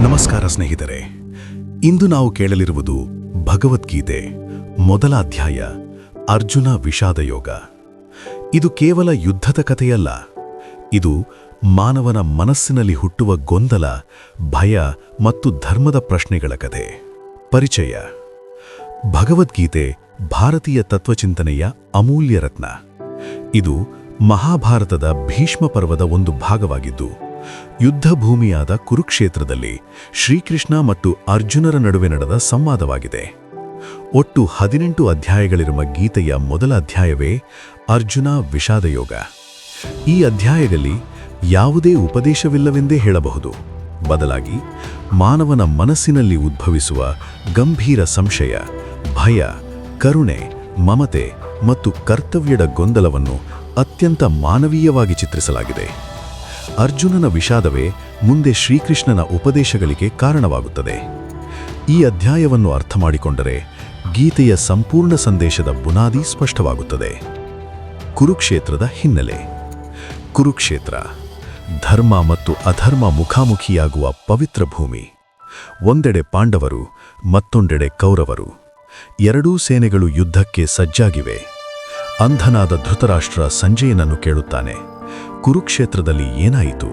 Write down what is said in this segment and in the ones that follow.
ನಮಸ್ಕಾರ ಸ್ನೇಹಿತರೆ, ಇಂದು ನಾವು ಕೇಳಲಿರುವುದು ಭಗವದ್ಗೀತೆ ಮೊದಲ ಅಧ್ಯಾಯ ಅರ್ಜುನ ವಿಷಾದಯೋಗ. ಇದು ಕೇವಲ ಯುದ್ಧದ ಕಥೆಯಲ್ಲ, ಇದು ಮಾನವನ ಮನಸ್ಸಿನಲ್ಲಿ ಹುಟ್ಟುವ ಗೊಂದಲ, ಭಯ ಮತ್ತು ಧರ್ಮದ ಪ್ರಶ್ನೆಗಳ ಕಥೆ. ಪರಿಚಯ: ಭಗವದ್ಗೀತೆ ಭಾರತೀಯ ತತ್ವಚಿಂತನೆಯ ಅಮೂಲ್ಯ ರತ್ನ. ಇದು ಮಹಾಭಾರತದ ಭೀಷ್ಮ ಪರ್ವದ ಒಂದು ಭಾಗವಾಗಿದ್ದು, ಯುದ್ಧ ಭೂಮಿಯಾದ ಕುರುಕ್ಷೇತ್ರದಲ್ಲಿ ಶ್ರೀಕೃಷ್ಣ ಮತ್ತು ಅರ್ಜುನರ ನಡುವೆ ನಡೆದ ಸಂವಾದವಾಗಿದೆ. ಒಟ್ಟು 18 ಅಧ್ಯಾಯಗಳಿರುವ ಗೀತೆಯ ಮೊದಲ ಅಧ್ಯಾಯವೇ ಅರ್ಜುನ ವಿಷಾದಯೋಗ. ಈ ಅಧ್ಯಾಯದಲ್ಲಿ ಯಾವುದೇ ಉಪದೇಶವಿಲ್ಲವೆಂದೇ ಹೇಳಬಹುದು. ಬದಲಾಗಿ ಮಾನವನ ಮನಸ್ಸಿನಲ್ಲಿ ಉದ್ಭವಿಸುವ ಗಂಭೀರ ಸಂಶಯ, ಭಯ, ಕರುಣೆ, ಮಮತೆ ಮತ್ತು ಕರ್ತವ್ಯದ ಗೊಂದಲವನ್ನು ಅತ್ಯಂತ ಮಾನವೀಯವಾಗಿ ಚಿತ್ರಿಸಲಾಗಿದೆ. ಅರ್ಜುನನ ವಿಷಾದವೇ ಮುಂದೆ ಶ್ರೀಕೃಷ್ಣನ ಉಪದೇಶಗಳಿಗೆ ಕಾರಣವಾಗುತ್ತದೆ. ಈ ಅಧ್ಯಾಯವನ್ನು ಅರ್ಥಮಾಡಿಕೊಂಡರೆ ಗೀತೆಯ ಸಂಪೂರ್ಣ ಸಂದೇಶದ ಬುನಾದಿ ಸ್ಪಷ್ಟವಾಗುತ್ತದೆ. ಕುರುಕ್ಷೇತ್ರದ ಹಿನ್ನೆಲೆ: ಕುರುಕ್ಷೇತ್ರ ಧರ್ಮ ಮತ್ತು ಅಧರ್ಮ ಮುಖಾಮುಖಿಯಾಗುವ ಪವಿತ್ರ ಭೂಮಿ. ಒಂದೆಡೆ ಪಾಂಡವರು, ಮತ್ತೊಂದೆಡೆ ಕೌರವರು. ಎರಡೂ ಸೇನೆಗಳು ಯುದ್ಧಕ್ಕೆ ಸಜ್ಜಾಗಿವೆ. ಅಂಧನಾದ ಧೃತರಾಷ್ಟ್ರ ಸಂಜಯನನ್ನು ಕೇಳುತ್ತಾನೆ, ಕುರುಕ್ಷೇತ್ರದಲ್ಲಿ ಏನಾಯಿತು?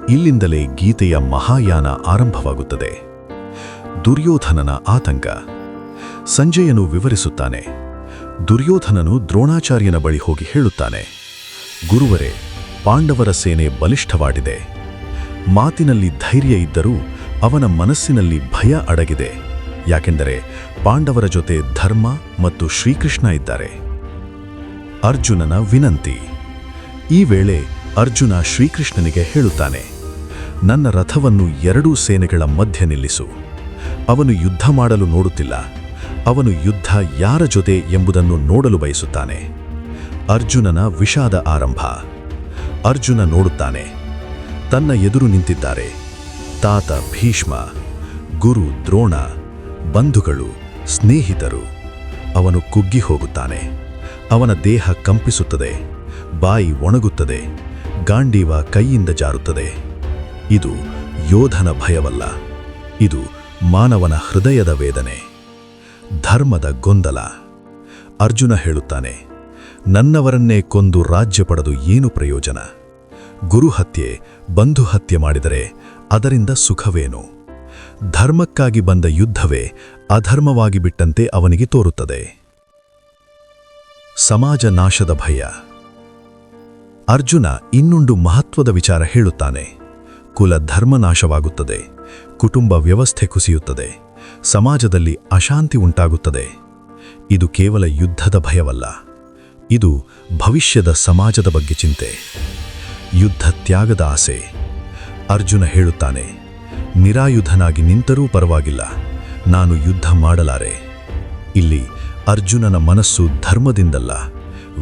ಇಲ್ಲಿಂದಲೇ ಗೀತೆಯ ಮಹಾಯಾನ ಆರಂಭವಾಗುತ್ತದೆ. ದುರ್ಯೋಧನನ ಆತಂಕ. ಸಂಜಯನು ವಿವರಿಸುತ್ತಾನೆ. ದುರ್ಯೋಧನನು ದ್ರೋಣಾಚಾರ್ಯನ ಬಳಿ ಹೋಗಿ ಹೇಳುತ್ತಾನೆ, ಗುರುವರೇ, ಪಾಂಡವರ ಸೇನೆ ಬಲಿಷ್ಠವಾಗಿದೆ. ಮಾತಿನಲ್ಲಿ ಧೈರ್ಯ ಇದ್ದರೂ ಅವನ ಮನಸ್ಸಿನಲ್ಲಿ ಭಯ ಅಡಗಿದೆ. ಯಾಕೆಂದರೆ ಪಾಂಡವರ ಜೊತೆ ಧರ್ಮ ಮತ್ತು ಶ್ರೀಕೃಷ್ಣ ಇದ್ದಾರೆ. ಅರ್ಜುನನ ವಿನಂತಿ. ಈ ವೇಳೆ ಅರ್ಜುನ ಶ್ರೀಕೃಷ್ಣನಿಗೆ ಹೇಳುತ್ತಾನೆ, ನನ್ನ ರಥವನ್ನು ಎರಡೂ ಸೇನೆಗಳ ಮಧ್ಯೆ ನಿಲ್ಲಿಸು. ಅವನು ಯುದ್ಧ ಮಾಡಲು ನೋಡುತ್ತಿಲ್ಲ, ಅವನು ಯುದ್ಧ ಯಾರ ಜೊತೆ ಎಂಬುದನ್ನು ನೋಡಲು ಬಯಸುತ್ತಾನೆ. ಅರ್ಜುನನ ವಿಷಾದ ಆರಂಭ. ಅರ್ಜುನ ನೋಡುತ್ತಾನೆ, ತನ್ನ ಎದುರು ನಿಂತಿದ್ದಾರೆ ತಾತ ಭೀಷ್ಮ, ಗುರು ದ್ರೋಣ, ಬಂಧುಗಳು, ಸ್ನೇಹಿತರು. ಅವನು ಕುಗ್ಗಿ ಹೋಗುತ್ತಾನೆ. ಅವನ ದೇಹ ಕಂಪಿಸುತ್ತದೆ, ಬಾಯಿ ಒಣಗುತ್ತದೆ, ಗಾಂಡೀವ ಕೈಯಿಂದ ಜಾರುತ್ತದೆ. ಇದು ಯೋಧನ ಭಯವಲ್ಲ, ಇದು ಮಾನವನ ಹೃದಯದ ವೇದನೆ, ಧರ್ಮದ ಗೊಂದಲ. ಅರ್ಜುನ ಹೇಳುತ್ತಾನೆ, ನನ್ನವರನ್ನೇ ಕೊಂದು ರಾಜ್ಯ ಪಡೆದು ಏನು ಪ್ರಯೋಜನ? ಗುರುಹತ್ಯೆ, ಬಂಧುಹತ್ಯೆ ಮಾಡಿದರೆ ಅದರಿಂದ ಸುಖವೇನು? ಧರ್ಮಕ್ಕಾಗಿ ಬಂದ ಯುದ್ಧವೇ ಅಧರ್ಮವಾಗಿ ಬಿಟ್ಟಂತೆ ಅವನಿಗೆ ತೋರುತ್ತದೆ. ಸಮಾಜ ನಾಶದ ಭಯ. ಅರ್ಜುನ ಇನ್ನೊಂದು ಮಹತ್ವದ ವಿಚಾರ ಹೇಳುತ್ತಾನೆ. ಕುಲ ಧರ್ಮ ನಾಶವಾಗುತ್ತದೆ, ಕುಟುಂಬ ವ್ಯವಸ್ಥೆ ಕುಸಿಯುತ್ತದೆ, ಸಮಾಜದಲ್ಲಿ ಅಶಾಂತಿ ಉಂಟಾಗುತ್ತದೆ. ಇದು ಕೇವಲ ಯುದ್ಧದ ಭಯವಲ್ಲ, ಇದು ಭವಿಷ್ಯದ ಸಮಾಜದ ಬಗ್ಗೆ ಚಿಂತೆ, ಯುದ್ಧ ತ್ಯಾಗದ ಆಸೆ. ಅರ್ಜುನ ಹೇಳುತ್ತಾನೆ, ನಿರಾಯುಧನಾಗಿ ನಿಂತರೂ ಪರವಾಗಿಲ್ಲ, ನಾನು ಯುದ್ಧ ಮಾಡಲಾರೆ. ಇಲ್ಲಿ ಅರ್ಜುನನ ಮನಸ್ಸು ಧರ್ಮದಿಂದಲ್ಲ,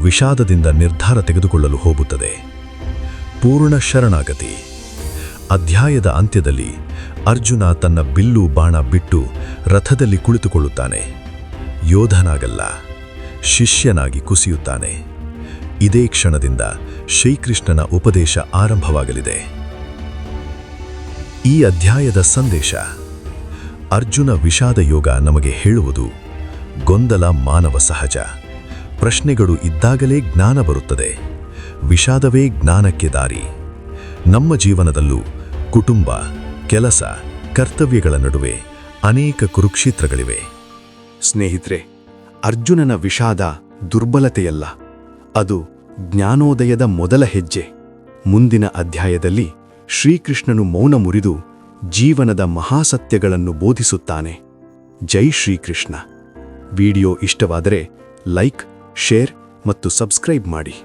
ವಿಷಾದದಿಂದ ನಿರ್ಧಾರ ತೆಗೆದುಕೊಳ್ಳಲು ಹೋಗುತ್ತದೆ. ಪೂರ್ಣ ಶರಣಾಗತಿ. ಅಧ್ಯಾಯದ ಅಂತ್ಯದಲ್ಲಿ ಅರ್ಜುನ ತನ್ನ ಬಿಲ್ಲು ಬಾಣ ಬಿಟ್ಟು ರಥದಲ್ಲಿ ಕುಳಿತುಕೊಳ್ಳುತ್ತಾನೆ. ಯೋಧನಾಗಲ್ಲ, ಶಿಷ್ಯನಾಗಿ ಕುಸಿಯುತ್ತಾನೆ. ಇದೇ ಕ್ಷಣದಿಂದ ಶ್ರೀಕೃಷ್ಣನ ಉಪದೇಶ ಆರಂಭವಾಗಲಿದೆ. ಈ ಅಧ್ಯಾಯದ ಸಂದೇಶ: ಅರ್ಜುನ ವಿಷಾದ ಯೋಗ ನಮಗೆ ಹೇಳುವುದು, ಗೊಂದಲ ಮಾನವ ಸಹಜ. ಪ್ರಶ್ನೆಗಳು ಇದ್ದಾಗಲೇ ಜ್ಞಾನ ಬರುತ್ತದೆ. ವಿಷಾದವೇ ಜ್ಞಾನಕ್ಕೆ ದಾರಿ. ನಮ್ಮ ಜೀವನದಲ್ಲೂ ಕುಟುಂಬ, ಕೆಲಸ, ಕರ್ತವ್ಯಗಳ ನಡುವೆ ಅನೇಕ ಕುರುಕ್ಷೇತ್ರಗಳಿವೆ. ಸ್ನೇಹಿತರೆ, ಅರ್ಜುನನ ವಿಷಾದ ದುರ್ಬಲತೆಯಲ್ಲ, ಅದು ಜ್ಞಾನೋದಯದ ಮೊದಲ ಹೆಜ್ಜೆ. ಮುಂದಿನ ಅಧ್ಯಾಯದಲ್ಲಿ ಶ್ರೀಕೃಷ್ಣನು ಮೌನ ಮುರಿದು ಜೀವನದ ಮಹಾಸತ್ಯಗಳನ್ನು ಬೋಧಿಸುತ್ತಾನೆ. ಜೈ ಶ್ರೀಕೃಷ್ಣ. ವಿಡಿಯೋ ಇಷ್ಟವಾದರೆ ಲೈಕ್, ಶೇರ್ ಮತ್ತು ಸಬ್ಸ್ಕ್ರೈಬ್ ಮಾಡಿ.